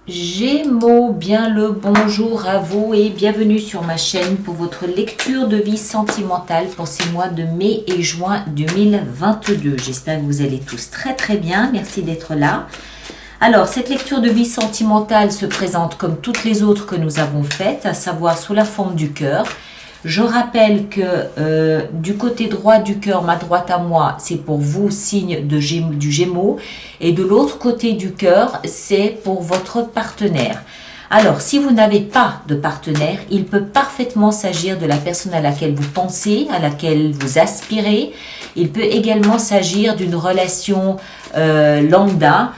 Gémeaux, bien le bonjour à vous et bienvenue sur ma chaîne pour votre lecture de vie sentimentale pour ces mois de mai et juin 2022. J'espère que vous allez tous très bien, merci d'être là. Alors, cette lecture de vie sentimentale se présente comme toutes les autres que nous avons faites, à savoir sous la forme du cœur. Je rappelle que du côté droit du cœur, ma droite à moi, c'est pour vous, signe du Gémeaux. Et de l'autre côté du cœur, c'est pour votre partenaire. Alors, si vous n'avez pas de partenaire, il peut parfaitement s'agir de la personne à laquelle vous pensez, à laquelle vous aspirez. Il peut également s'agir d'une relation lambda,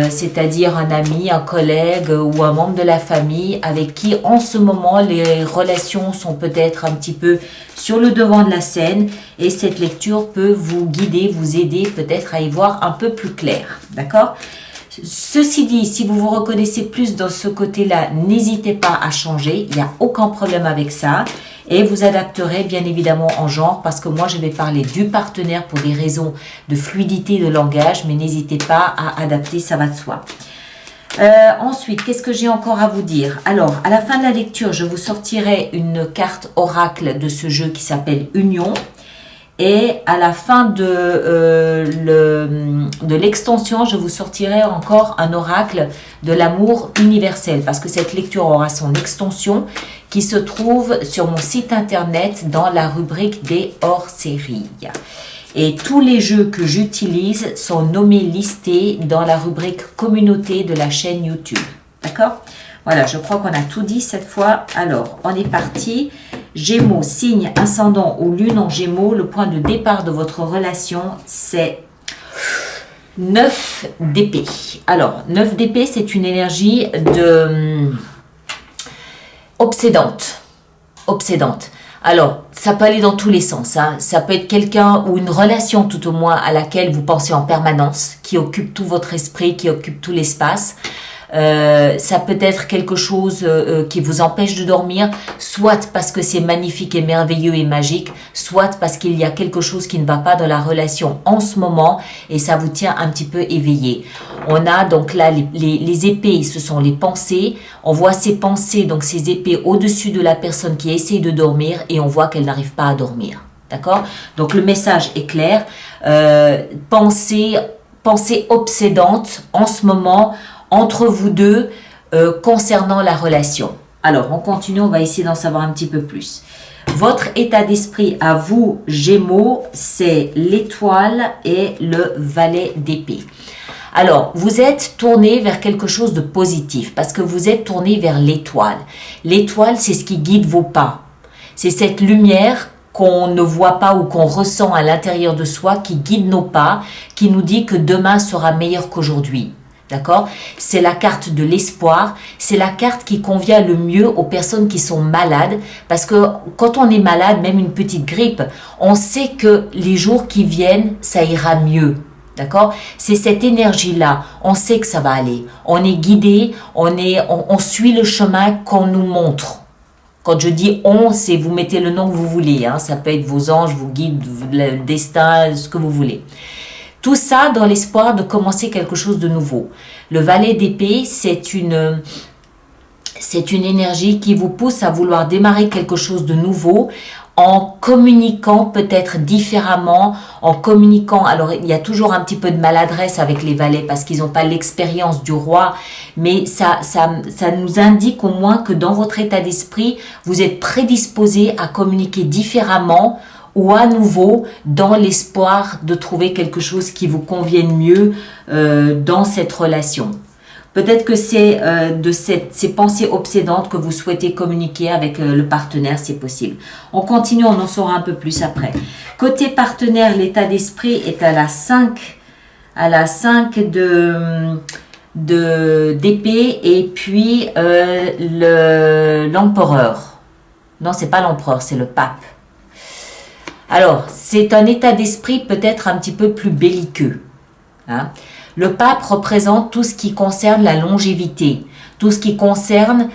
c'est-à-dire un ami, un collègue ou un membre de la famille avec qui en ce moment les relations sont peut-être un petit peu sur le devant de la scène et cette lecture peut vous guider, vous aider peut-être à y voir un peu plus clair. D'accord ? Ceci dit, si vous vous reconnaissez plus dans ce côté-là, n'hésitez pas à changer, il n'y a aucun problème avec ça. Et vous adapterez bien évidemment en genre parce que moi je vais parler du partenaire pour des raisons de fluidité de langage, mais n'hésitez pas à adapter, ça va de soi. Ensuite, qu'est-ce que j'ai encore à vous dire? Alors, à la fin de la lecture, je vous sortirai une carte oracle de ce jeu qui s'appelle Union. Et à la fin de l'extension, je vous sortirai encore un oracle de l'amour universel parce que cette lecture aura son extension qui se trouve sur mon site internet dans la rubrique des hors-séries. Et tous les jeux que j'utilise sont nommés, listés dans la rubrique communauté de la chaîne YouTube. D'accord ? Voilà, je crois qu'on a tout dit cette fois. Alors, on est parti. Gémeaux, signe ascendant ou lune en Gémeaux, le point de départ de votre relation, c'est 9 d'épée. Alors, 9 d'épée, c'est une énergie obsédante. Obsédante. Alors, ça peut aller dans tous les sens. Hein. Ça peut être quelqu'un ou une relation tout au moins à laquelle vous pensez en permanence, qui occupe tout votre esprit, qui occupe tout l'espace. Ça peut être quelque chose qui vous empêche de dormir, soit parce que c'est magnifique et merveilleux et magique, soit parce qu'il y a quelque chose qui ne va pas dans la relation en ce moment et ça vous tient un petit peu éveillé. On a donc là les épées, ce sont les pensées. On voit ces pensées, donc ces épées au-dessus de la personne qui essaie de dormir et on voit qu'elle n'arrive pas à dormir. D'accord ? Donc le message est clair. Pensée obsédante en ce moment entre vous deux concernant la relation. Alors, on continue, on va essayer d'en savoir un petit peu plus. Votre état d'esprit à vous, Gémeaux, c'est l'étoile et le valet d'épée. Alors, vous êtes tourné vers quelque chose de positif parce que vous êtes tourné vers l'étoile. L'étoile, c'est ce qui guide vos pas. C'est cette lumière qu'on ne voit pas ou qu'on ressent à l'intérieur de soi qui guide nos pas, qui nous dit que demain sera meilleur qu'aujourd'hui. D'accord ? C'est la carte de l'espoir, c'est la carte qui convient le mieux aux personnes qui sont malades parce que quand on est malade, même une petite grippe, on sait que les jours qui viennent, ça ira mieux. D'accord ? C'est cette énergie-là, on sait que ça va aller. On est guidé, on suit le chemin qu'on nous montre. Quand je dis on, c'est vous mettez le nom que vous voulez. Hein. Ça peut être vos anges, vos guides, le destin, ce que vous voulez. Tout ça dans l'espoir de commencer quelque chose de nouveau. Le valet d'épée, c'est une énergie qui vous pousse à vouloir démarrer quelque chose de nouveau en communiquant peut-être différemment, en communiquant. Alors, il y a toujours un petit peu de maladresse avec les valets parce qu'ils n'ont pas l'expérience du roi, mais ça nous indique au moins que dans votre état d'esprit, vous êtes prédisposé à communiquer différemment ou à nouveau dans l'espoir de trouver quelque chose qui vous convienne mieux dans cette relation. Peut-être que c'est de ces pensées obsédantes que vous souhaitez communiquer avec le partenaire, c'est possible. On continue, on en saura un peu plus après. Côté partenaire, l'état d'esprit est à la 5 d'épée et puis l'empereur. Non, c'est pas l'empereur, c'est le pape. Alors, c'est un état d'esprit peut-être un petit peu plus belliqueux. Hein. Le pape représente tout ce qui concerne la longévité, tout ce qui concerne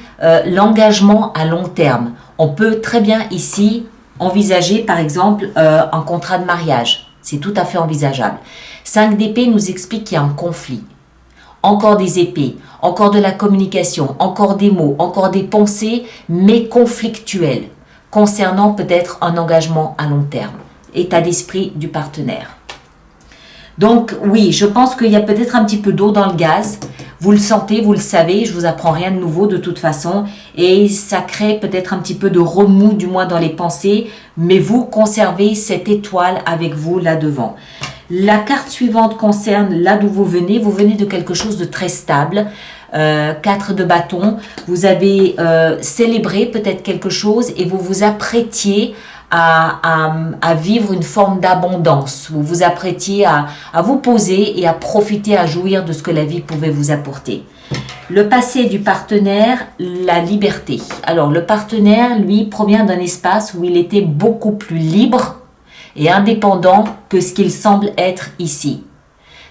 l'engagement à long terme. On peut très bien ici envisager par exemple un contrat de mariage. C'est tout à fait envisageable. 5 d'épée nous explique qu'il y a un conflit. encore des épées, encore de la communication, encore des mots, encore des pensées, mais conflictuelles, concernant peut-être un engagement à long terme. État d'esprit du partenaire. Donc oui, je pense qu'il y a peut-être un petit peu d'eau dans le gaz. Vous le sentez, vous le savez, je vous apprends rien de nouveau de toute façon. Et ça crée peut-être un petit peu de remous, du moins dans les pensées. Mais vous conservez cette étoile avec vous là devant. La carte suivante concerne là d'où vous venez. Vous venez de quelque chose de très stable. 4 de bâton. Vous avez célébré peut-être quelque chose et vous vous apprêtiez à vivre une forme d'abondance. Vous vous apprêtiez à vous poser et à profiter, à jouir de ce que la vie pouvait vous apporter. Le passé du partenaire, la liberté. Alors, le partenaire, lui, provient d'un espace où il était beaucoup plus libre et indépendant que ce qu'il semble être ici.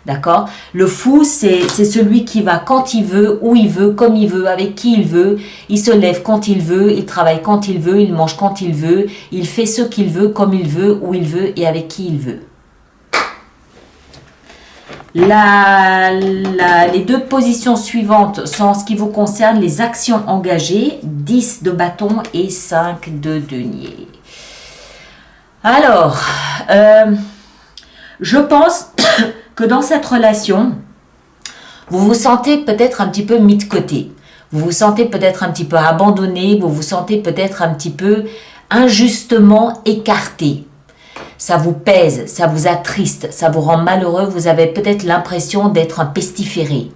D'accord? Le fou, c'est celui qui va quand il veut, où il veut, comme il veut, avec qui il veut. Il se lève quand il veut, il travaille quand il veut, il mange quand il veut. Il fait ce qu'il veut, comme il veut, où il veut et avec qui il veut. Les deux positions suivantes sont en ce qui vous concerne les actions engagées. 10 de bâton et 5 de denier. Alors, je pense que dans cette relation, vous vous sentez peut-être un petit peu mis de côté. Vous vous sentez peut-être un petit peu abandonné, vous vous sentez peut-être un petit peu injustement écarté. Ça vous pèse, ça vous attriste, ça vous rend malheureux, vous avez peut-être l'impression d'être un pestiféré.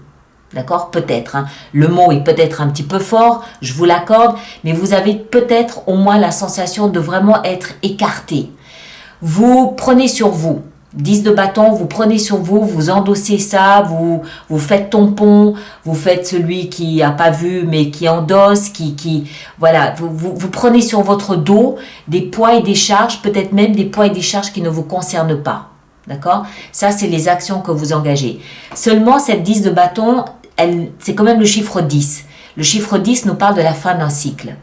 D'accord? Peut-être. Hein. Le mot est peut-être un petit peu fort, je vous l'accorde, mais vous avez peut-être au moins la sensation de vraiment être écarté. Vous prenez sur vous. 10 de bâton, vous prenez sur vous, vous endossez ça, vous faites tampon, vous faites celui qui n'a pas vu mais qui endosse, voilà, vous prenez sur votre dos des poids et des charges, peut-être même des poids et des charges qui ne vous concernent pas. D'accord? Ça, c'est les actions que vous engagez. Seulement, cette 10 de bâton, c'est quand même le chiffre 10. Le chiffre 10 nous parle de la fin d'un cycle.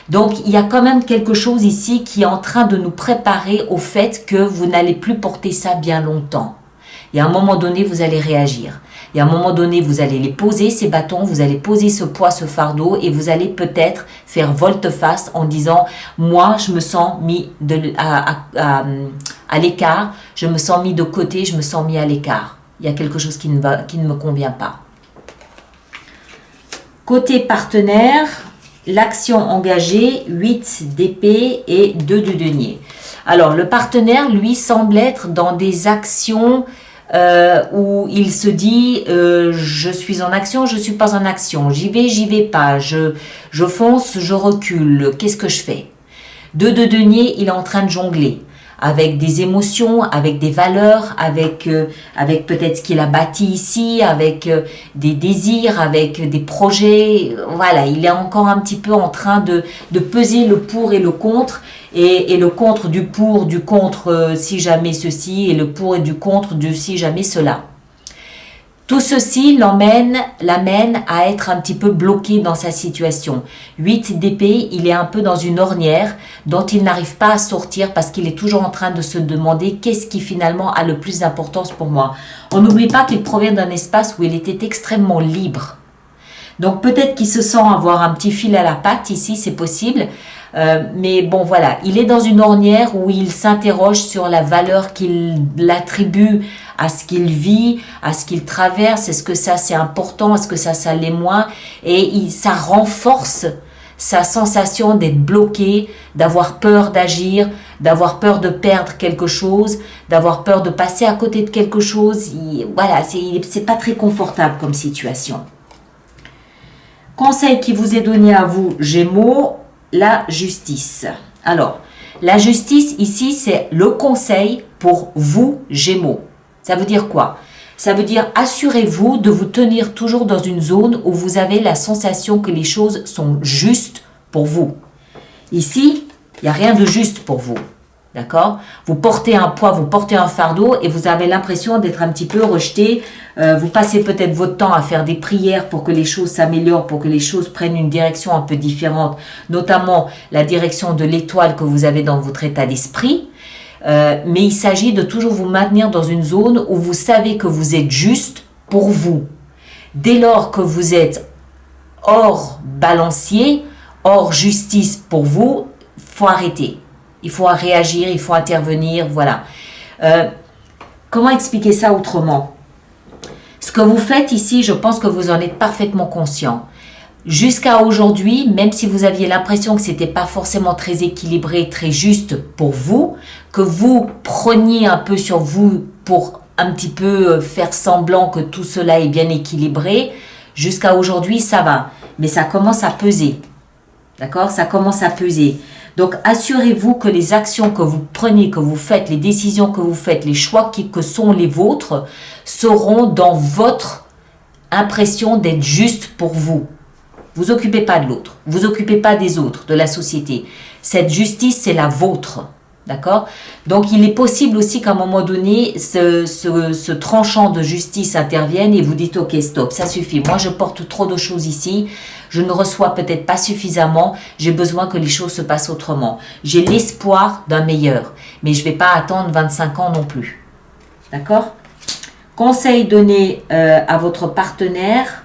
Donc, il y a quand même quelque chose ici qui est en train de nous préparer au fait que vous n'allez plus porter ça bien longtemps. Il y a un moment donné, vous allez réagir. Il y a un moment donné, vous allez les poser, ces bâtons, vous allez poser ce poids, ce fardeau, et vous allez peut-être faire volte-face en disant « Moi, je me sens mis à l'écart, je me sens mis de côté, je me sens mis à l'écart. Il y a quelque chose qui ne me convient pas. » Côté partenaire, l'action engagée, 8 d'épée et 2 de denier. Alors, le partenaire, lui, semble être dans des actions où il se dit je suis en action, je ne suis pas en action, j'y vais pas, je fonce, je recule, qu'est-ce que je fais? 2 de denier, il est en train de jongler avec des émotions, avec des valeurs, avec peut-être ce qu'il a bâti ici, avec des désirs, avec des projets. Voilà, il est encore un petit peu en train de peser le pour et le contre, et le contre du pour, du contre si jamais ceci, et le pour et du contre du si jamais cela. Tout ceci l'amène à être un petit peu bloqué dans sa situation. 8 d'épée, il est un peu dans une ornière dont il n'arrive pas à sortir parce qu'il est toujours en train de se demander qu'est-ce qui finalement a le plus d'importance pour moi. On n'oublie pas qu'il provient d'un espace où il était extrêmement libre. Donc peut-être qu'il se sent avoir un petit fil à la patte ici, c'est possible. Mais bon voilà, il est dans une ornière où il s'interroge sur la valeur qu'il attribue à ce qu'il vit, à ce qu'il traverse. Est-ce que ça c'est important, est-ce que ça l'est moins? Et ça renforce sa sensation d'être bloqué, d'avoir peur d'agir, d'avoir peur de perdre quelque chose, d'avoir peur de passer à côté de quelque chose. Voilà, c'est pas très confortable comme situation. Conseil qui vous est donné à vous, Gémeaux, la justice. Alors, la justice ici, c'est le conseil pour vous, Gémeaux. Ça veut dire quoi? Ça veut dire assurez-vous de vous tenir toujours dans une zone où vous avez la sensation que les choses sont justes pour vous. Ici, il n'y a rien de juste pour vous. D'accord? Vous portez un poids, vous portez un fardeau et vous avez l'impression d'être un petit peu rejeté. Vous passez peut-être votre temps à faire des prières pour que les choses s'améliorent, pour que les choses prennent une direction un peu différente, notamment la direction de l'étoile que vous avez dans votre état d'esprit. Mais il s'agit de toujours vous maintenir dans une zone où vous savez que vous êtes juste pour vous. Dès lors que vous êtes hors balancier, hors justice pour vous, il faut arrêter. Il faut réagir, il faut intervenir, voilà. Comment expliquer ça autrement? Ce que vous faites ici, je pense que vous en êtes parfaitement conscient. Jusqu'à aujourd'hui, même si vous aviez l'impression que c'était pas forcément très équilibré, très juste pour vous, que vous preniez un peu sur vous pour un petit peu faire semblant que tout cela est bien équilibré, jusqu'à aujourd'hui, ça va. Mais ça commence à peser. D'accord? Ça commence à peser. Donc, assurez-vous que les actions que vous prenez, que vous faites, les décisions que vous faites, les choix que sont les vôtres, seront dans votre impression d'être juste pour vous. Vous occupez pas de l'autre. Vous occupez pas des autres, de la société. Cette justice, c'est la vôtre. D'accord? Donc, il est possible aussi qu'à un moment donné, ce tranchant de justice intervienne et vous dites, ok, stop, ça suffit. Moi, je porte trop de choses ici. Je ne reçois peut-être pas suffisamment. J'ai besoin que les choses se passent autrement. J'ai l'espoir d'un meilleur. Mais je ne vais pas attendre 25 ans non plus. D'accord? Conseil donné à votre partenaire,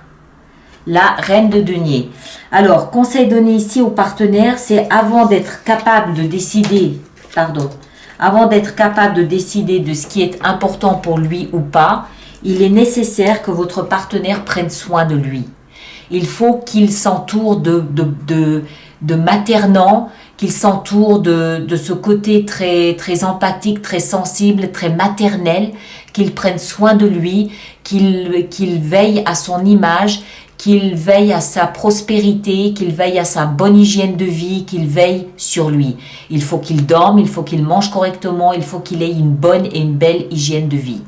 la reine de denier. Alors, conseil donné ici au partenaire, c'est avant d'être capable de décider, avant d'être capable de décider de ce qui est important pour lui ou pas, il est nécessaire que votre partenaire prenne soin de lui. Il faut qu'il s'entoure de maternants, qu'il s'entoure de ce côté très, très empathique, très sensible, très maternel, qu'il prenne soin de lui, qu'il veille à son image, qu'il veille à sa prospérité, qu'il veille à sa bonne hygiène de vie, qu'il veille sur lui. Il faut qu'il dorme, il faut qu'il mange correctement, il faut qu'il ait une bonne et une belle hygiène de vie.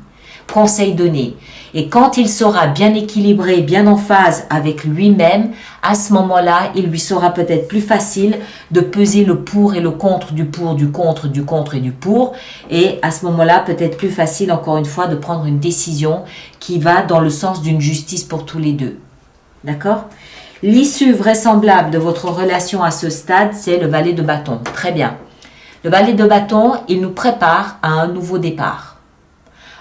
Conseil donné. Et quand il sera bien équilibré, bien en phase avec lui-même, à ce moment-là, il lui sera peut-être plus facile de peser le pour et le contre, du pour, du contre, du contre et du pour. Et à ce moment-là, peut-être plus facile, encore une fois, de prendre une décision qui va dans le sens d'une justice pour tous les deux. D'accord? L'issue vraisemblable de votre relation à ce stade, c'est le valet de bâton. Très bien. Le valet de bâton, il nous prépare à un nouveau départ.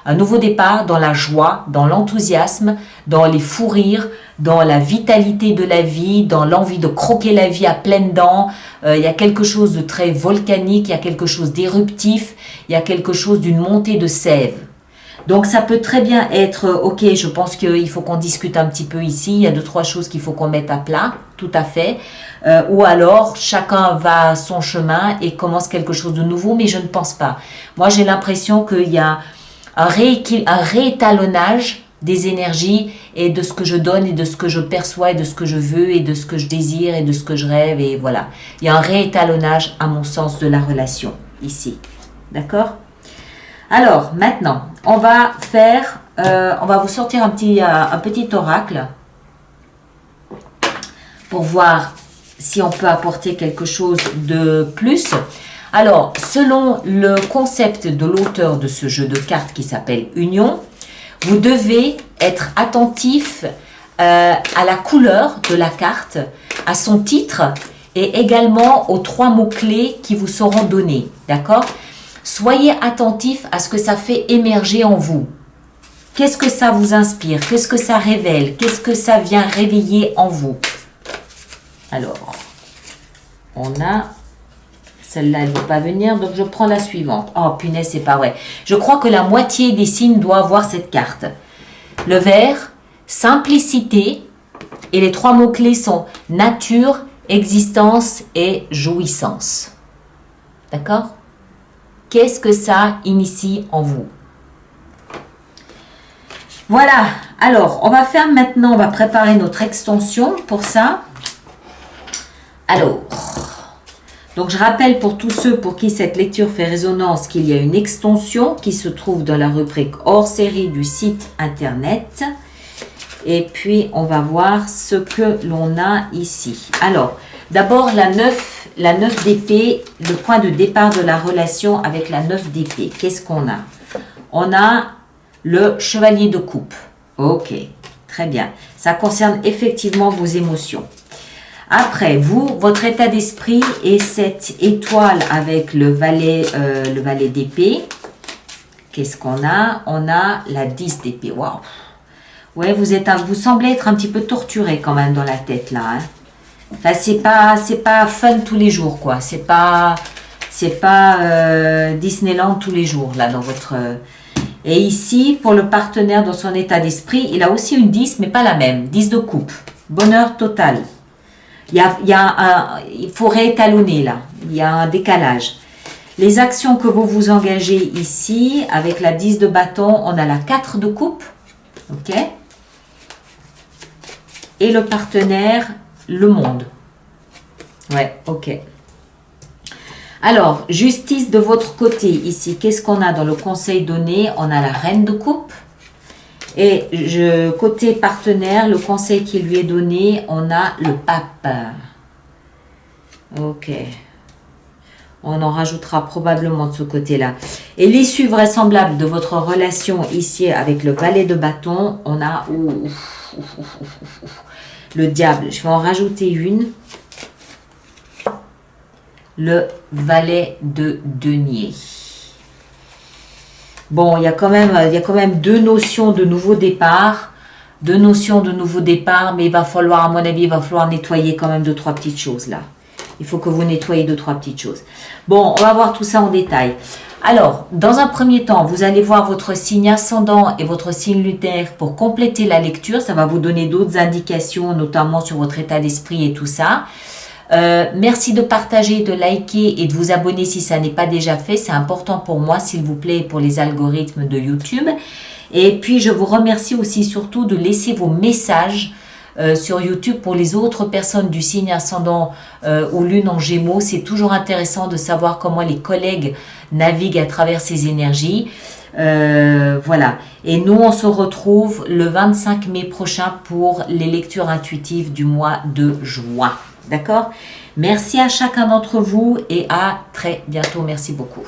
Un nouveau départ dans la joie, dans l'enthousiasme, dans les fous rires, dans la vitalité de la vie, dans l'envie de croquer la vie à pleines dents. Il y a quelque chose de très volcanique, il y a quelque chose d'éruptif, il y a quelque chose d'une montée de sève. Donc ça peut très bien être, ok, je pense qu'il faut qu'on discute un petit peu ici, il y a 2-3 choses qu'il faut qu'on mette à plat, tout à fait. Ou alors chacun va à son chemin et commence quelque chose de nouveau, mais je ne pense pas. Moi j'ai l'impression qu'il y a un réétalonnage des énergies et de ce que je donne et de ce que je perçois et de ce que je veux et de ce que je désire et de ce que je rêve et voilà. Il y a un réétalonnage à mon sens de la relation ici. D'accord ? Alors, maintenant, on va vous sortir un petit oracle pour voir si on peut apporter quelque chose de plus. Alors, selon le concept de l'auteur de ce jeu de cartes qui s'appelle Union, vous devez être attentif à la couleur de la carte, à son titre et également aux 3 mots-clés qui vous seront donnés. D'accord ? Soyez attentif à ce que ça fait émerger en vous. Qu'est-ce que ça vous inspire? Qu'est-ce que ça révèle? Qu'est-ce que ça vient réveiller en vous? Alors, on a... Celle-là, elle ne veut pas venir, donc je prends la suivante. Oh, punaise, c'est pas vrai. Je crois que la moitié des signes doit avoir cette carte. Le vert, simplicité, et les 3 mots-clés sont nature, existence et jouissance. D'accord? Qu'est-ce que ça initie en vous? Voilà. Alors, on va faire maintenant, on va préparer notre extension pour ça. Alors, donc je rappelle pour tous ceux pour qui cette lecture fait résonance qu'il y a une extension qui se trouve dans la rubrique hors série du site internet. Et puis, on va voir ce que l'on a ici. Alors, d'abord, la 9 d'épée, le point de départ de la relation avec la 9 d'épée. Qu'est-ce qu'on a? On a le chevalier de coupe. Ok, très bien. Ça concerne effectivement vos émotions. Après, votre état d'esprit est cette étoile avec le valet d'épée. Qu'est-ce qu'on a? On a la 10 d'épée. Waouh! Ouais, vous semblez être un petit peu torturé quand même dans la tête là. Hein. Enfin, c'est pas fun tous les jours quoi. C'est pas Disneyland tous les jours là dans votre. Et ici, pour le partenaire dans son état d'esprit, il a aussi une 10, mais pas la même. 10 de coupe. Bonheur total. Il faut réétalonner là. Il y a un décalage. Les actions que vous vous engagez ici, avec la 10 de bâton, on a la 4 de coupe. Ok. Et le partenaire, le monde. Ouais, ok. Alors, justice de votre côté ici. Qu'est-ce qu'on a dans le conseil donné? On a la reine de coupe. Et côté partenaire, le conseil qui lui est donné, on a le pape. Ok. On en rajoutera probablement de ce côté-là. Et l'issue vraisemblable de votre relation ici avec le valet de bâton, on a le diable. Je vais en rajouter une. Le valet de denier. Bon, il y a quand même deux notions de nouveau départ. Deux notions de nouveau départ, mais il va falloir, à mon avis, il va falloir nettoyer quand même 2-3 petites choses là. Il faut que vous nettoyez 2-3 petites choses. Bon, on va voir tout ça en détail. Alors, dans un premier temps, vous allez voir votre signe ascendant et votre signe lunaire pour compléter la lecture. Ça va vous donner d'autres indications, notamment sur votre état d'esprit et tout ça. Merci de partager, de liker et de vous abonner si ça n'est pas déjà fait. C'est important pour moi, s'il vous plaît, et pour les algorithmes de YouTube. Et puis, je vous remercie aussi surtout de laisser vos messages sur YouTube pour les autres personnes du signe ascendant ou lune en gémeaux. C'est toujours intéressant de savoir comment les collègues naviguent à travers ces énergies. Voilà. Et nous, on se retrouve le 25 mai prochain pour les lectures intuitives du mois de juin. D'accord? Merci à chacun d'entre vous et à très bientôt. Merci beaucoup.